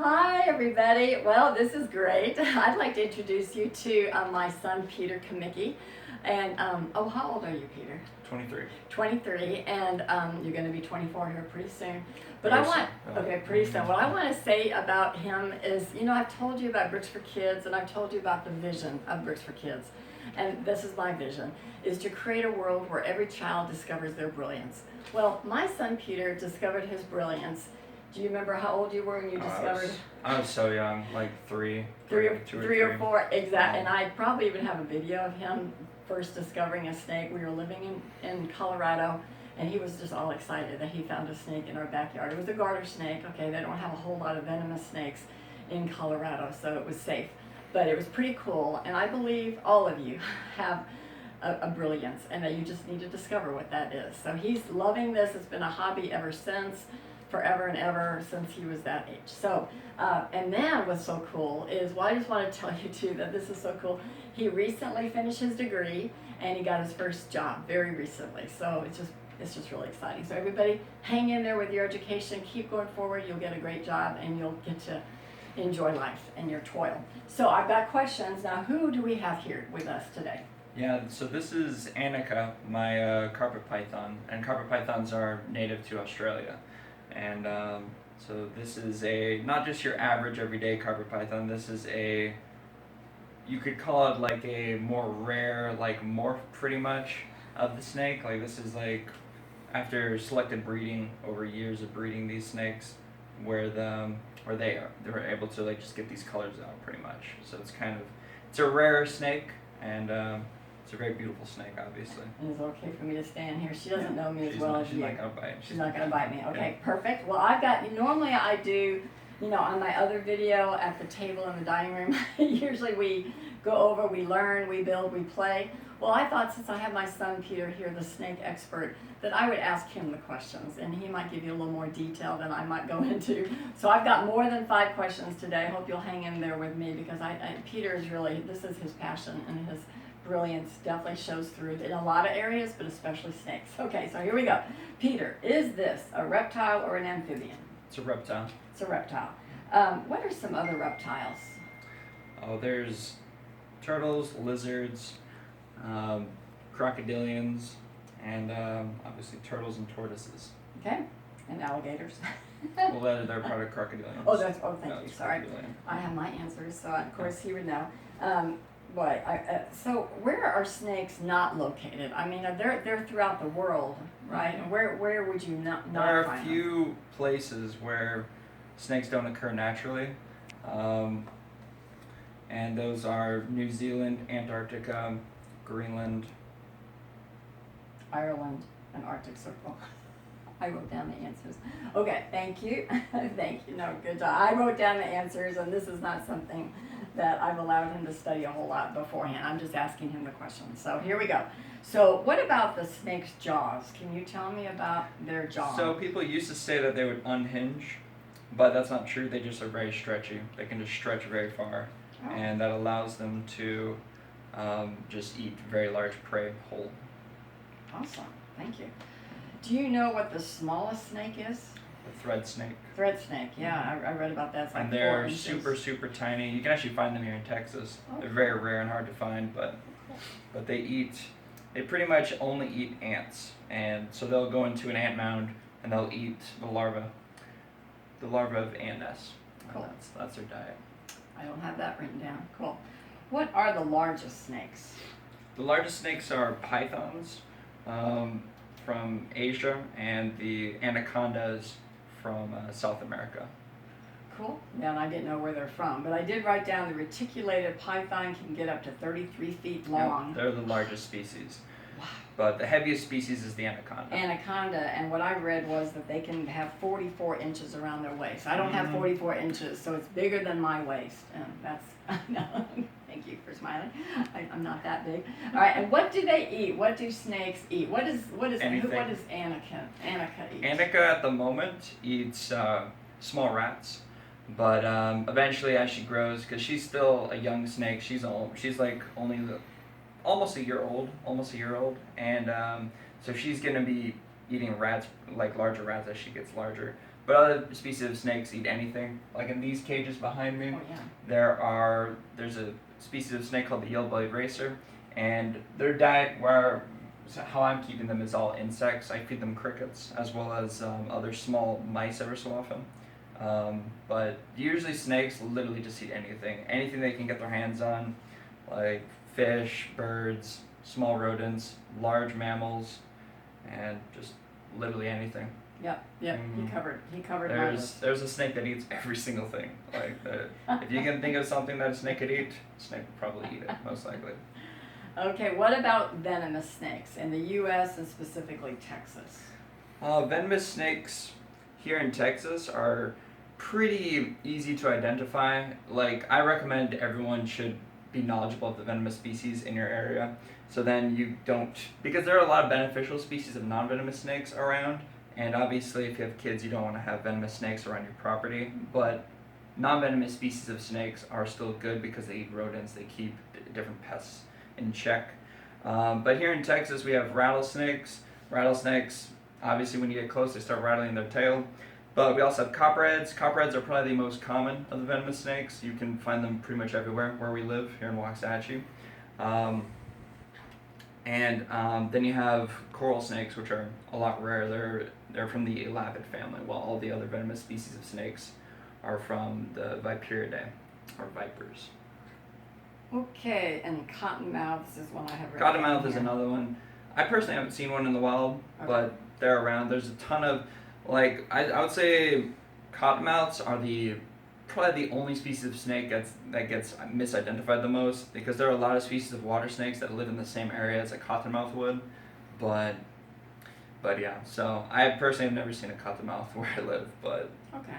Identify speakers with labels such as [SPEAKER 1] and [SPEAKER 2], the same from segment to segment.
[SPEAKER 1] Hi, everybody. Well, this is great. I'd like to introduce you to my son, Peter Kamicki. And, oh, how old are you, Peter?
[SPEAKER 2] 23.
[SPEAKER 1] 23, and you're going to be 24 here pretty soon. But
[SPEAKER 2] Very
[SPEAKER 1] I want,
[SPEAKER 2] soon.
[SPEAKER 1] okay, pretty soon. What I want to say about him is, I've told you about Bricks for Kids, and I've told you about the vision of Bricks for Kids. And this is my vision, is to create a world where every child discovers their brilliance. Well, my son, Peter, discovered his brilliance. Do you remember how old you were when you discovered?
[SPEAKER 2] I was so young, like
[SPEAKER 1] three or four, exactly. And I probably even have a video of him first discovering a snake. We were living in Colorado, and he was just all excited that he found a snake in our backyard. It was a garter snake. Okay, they don't have a whole lot of venomous snakes in Colorado, so it was safe. But it was pretty cool, and I believe all of you have a brilliance, and that you just need to discover what that is. So he's loving this. It's been a hobby ever since. Forever and ever since he was that age. So, and then what's so cool is, well, I just want to tell you too that this is so cool. He recently finished his degree and he got his first job very recently. So it's just really exciting. So everybody, hang in there with your education. Keep going forward. You'll get a great job and you'll get to enjoy life and your toil. So I've got questions now. Who do we have here with us today?
[SPEAKER 2] Yeah, so this is Anika, my carpet python, and carpet pythons are native to Australia. And so this is not just your average everyday carpet python. This is you could call it like a more rare, like morph pretty much of the snake. Like this is like after selective breeding over years of breeding these snakes, where they were able to like just get these colors out pretty much. So it's a rare snake, and it's a very beautiful snake, obviously.
[SPEAKER 1] And it's okay for me to stand here. She doesn't know me as well as you.
[SPEAKER 2] She's not gonna bite.
[SPEAKER 1] She's not gonna bite me. Okay, perfect. Well, normally I do, on my other video at the table in the dining room, usually we go over, we learn, we build, we play. Well, I thought since I have my son Peter here, the snake expert, that I would ask him the questions, and he might give you a little more detail than I might go into. So I've got more than 5 questions today. I hope you'll hang in there with me, because Peter is really, this is his passion, and his brilliance definitely shows through in a lot of areas, but especially snakes. Okay, so here we go. Peter, is this a reptile or an amphibian?
[SPEAKER 2] It's a reptile.
[SPEAKER 1] It's a reptile. What are some other reptiles?
[SPEAKER 2] Oh, there's turtles, lizards, crocodilians, and obviously turtles and tortoises.
[SPEAKER 1] Okay, and alligators.
[SPEAKER 2] Well, they're part of crocodilians.
[SPEAKER 1] Thank you. Sorry, I have my answers, so of course he would know. So where are snakes not located? I mean, they're throughout the world, right? And where would you not find them?
[SPEAKER 2] There are a few places where snakes don't occur naturally, and those are New Zealand, Antarctica, Greenland,
[SPEAKER 1] Ireland, and Arctic Circle. I wrote down the answers. Okay, thank you. Thank you. No, good job. I wrote down the answers, and this is not something that I've allowed him to study a whole lot beforehand. I'm just asking him the questions. So here we go. So what about the snake's jaws? Can you tell me about their jaws?
[SPEAKER 2] So people used to say that they would unhinge, but that's not true. They just are very stretchy. They can just stretch very far, and that allows them to just eat very large prey whole.
[SPEAKER 1] Awesome. Thank you. Do you know what the smallest snake is?
[SPEAKER 2] The thread snake.
[SPEAKER 1] Thread snake, yeah, I read about that. It's like
[SPEAKER 2] and they're
[SPEAKER 1] 4 inches.
[SPEAKER 2] super, super tiny. You can actually find them here in Texas.
[SPEAKER 1] Oh.
[SPEAKER 2] They're very rare and hard to find, but they pretty much only eat ants. And so they'll go into an ant mound and they'll eat the larva of ant nests.
[SPEAKER 1] Cool.
[SPEAKER 2] That's their diet.
[SPEAKER 1] I don't have that written down. Cool. What are the largest snakes?
[SPEAKER 2] The largest snakes are pythons from Asia, and the anacondas from South America.
[SPEAKER 1] Cool. Yeah, and I didn't know where they're from, but I did write down the reticulated python can get up to 33 feet long.
[SPEAKER 2] Yep, they're the largest species.
[SPEAKER 1] Wow.
[SPEAKER 2] But the heaviest species is the anaconda.
[SPEAKER 1] Anaconda, and what I read was that they can have 44 inches around their waist. I don't have 44 inches, so it's bigger than my waist, and that's, no, thank you for smiling. I'm not that big. All right, and what do they eat? What do snakes eat? What does Anika eat?
[SPEAKER 2] Anika at the moment eats small rats, but eventually as she grows, because she's still a young snake, she's like only almost a year old, and so she's gonna be eating rats, like larger rats, as she gets larger. But other species of snakes eat anything. Like in these cages behind me,
[SPEAKER 1] Oh, yeah.
[SPEAKER 2] there's a species of snake called the yellow-bellied racer, and their diet, how I'm keeping them, is all insects. I feed them crickets as well as other small mice every so often. But usually snakes literally just eat anything they can get their hands on, like fish, birds, small rodents, large mammals, and just literally anything.
[SPEAKER 1] Yep.
[SPEAKER 2] Mm.
[SPEAKER 1] He covered my list.
[SPEAKER 2] There's a snake that eats every single thing. Like if you can think of something that a snake could eat, a snake would probably eat it, most likely.
[SPEAKER 1] Okay, what about venomous snakes in the U.S. and specifically Texas?
[SPEAKER 2] Venomous snakes here in Texas are pretty easy to identify. Like, I recommend everyone should be knowledgeable of the venomous species in your area. So then you don't, because there are a lot of beneficial species of non-venomous snakes around. And obviously, if you have kids, you don't want to have venomous snakes around your property. But non-venomous species of snakes are still good because they eat rodents, they keep different pests in check. But here in Texas, we have rattlesnakes. Rattlesnakes, obviously, when you get close, they start rattling their tail. But we also have copperheads. Copperheads are probably the most common of the venomous snakes. You can find them pretty much everywhere where we live here in Waxahachie. Then you have coral snakes, which are a lot rarer. They're from the elapid family, while all the other venomous species of snakes are from the Viperidae, or vipers.
[SPEAKER 1] Okay, and cottonmouths is one I have read.
[SPEAKER 2] Cottonmouth is another one. I personally haven't seen one in the wild,
[SPEAKER 1] Okay.
[SPEAKER 2] but they're around. There's a ton of, like, I would say cottonmouths are probably the only species of snake that gets misidentified the most, because there are a lot of species of water snakes that live in the same area as a cottonmouth would, but yeah. So I personally have never seen a cottonmouth where I live, but
[SPEAKER 1] Okay.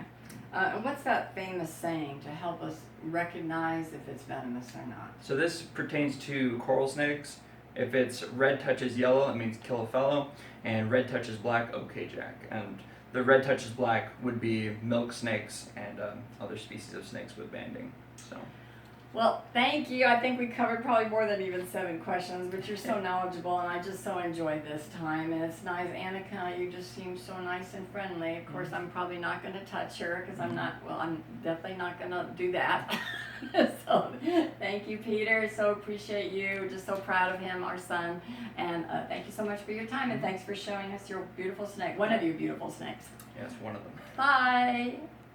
[SPEAKER 1] And what's that famous saying to help us recognize if it's venomous or not?
[SPEAKER 2] so this pertains to coral snakes. If it's red touches yellow, it means kill a fellow, and red touches black, okay, Jack. And the red touches black would be milk snakes and other species of snakes with banding. So.
[SPEAKER 1] Well, thank you. I think we covered probably more than even 7 questions, but you're so knowledgeable, and I just so enjoyed this time. And it's nice, Anika, you just seem so nice and friendly. Of course, I'm probably not going to touch her because I'm definitely not going to do that. So, thank you, Peter. So appreciate you. Just so proud of him, our son. And thank you so much for your time, and thanks for showing us your beautiful snake. One of your beautiful snakes.
[SPEAKER 2] Yes, one of them.
[SPEAKER 1] Bye.